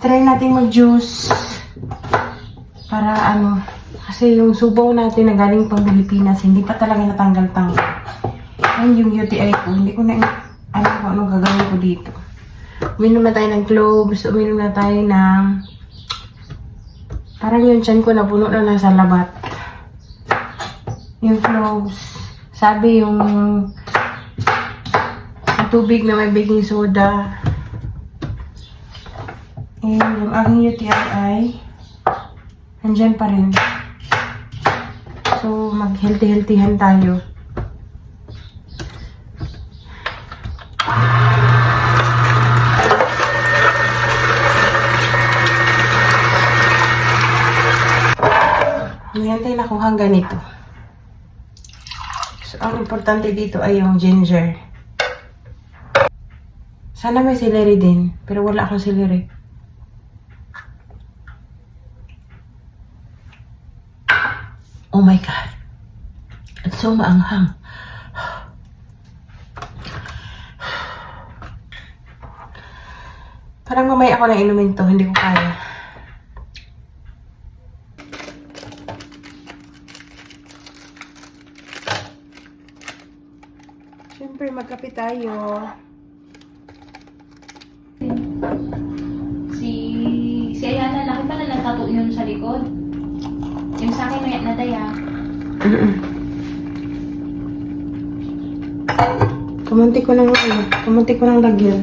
try natin mag-juice. Para ano, kasi yung subaw natin na galing pang Pilipinas, hindi pa talaga natanggal-tanggal. Ayun yung UTI ko, hindi ko na ano kung anong gagawin ko dito. Uminom na tayo ng cloves, uminom na tayo ng parang yung tiyan ko napuno na nasa labat. Yung cloves, sabi yung tubig na may baking soda. And yung aking UTI ay nandyan pa rin. So, mag-healthy-healthyhan tayo. Hintay na ko hanggang ganito. So, ang importante dito ay yung ginger. Sana may celery din, pero wala akong celery. Oh my God. It's so maanghang. Parang mamaya ako na inumin to, hindi ko kaya. Siyempre, magkape tayo. Si Ayana, laki pa nalang tattoo yun sa likod. Yung sa akin, may nadaya. Kumunti ko nang lagyan.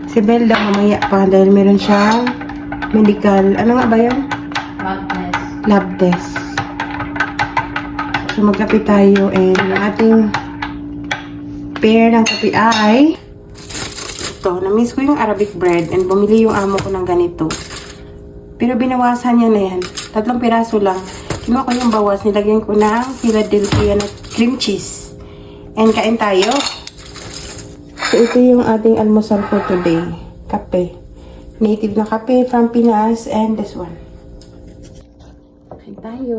Si Belda mamaya pa dahil meron siyang medical, ano nga ba yun? Lab test. So magkape tayo and ang ating pair ng kape ay ito, na-miss ko yung Arabic bread and bumili yung amo ko ng ganito. Pero binawasan niya na yan. 3 piraso lang. Kinuha ko yung bawas, nilagyan ko ng Philadelphia na cream cheese. And kain tayo. So ito yung ating almusal for today. Kape. Native na kape from Pinas and this one. Kain tayo.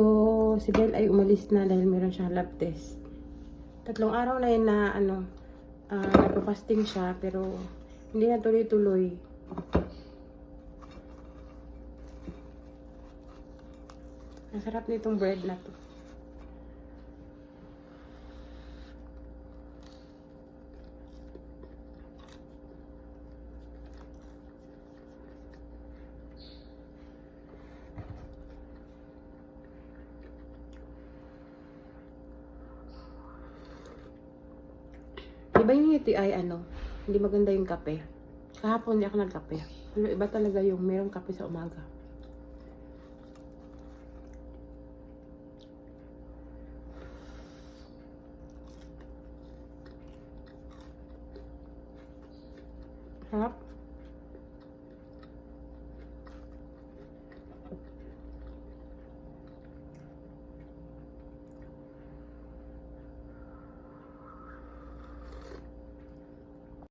Si Belle ay umalis na dahil meron siyang lab test. 3 araw na yun na nagpa-fasting siya pero hindi na tuloy-tuloy. Ang sarap nitong bread na to. Iba yung UTI hindi maganda yung kape. Kahapon hindi ako nagkape. Pero iba talaga yung merong kape sa umaga. Sarap.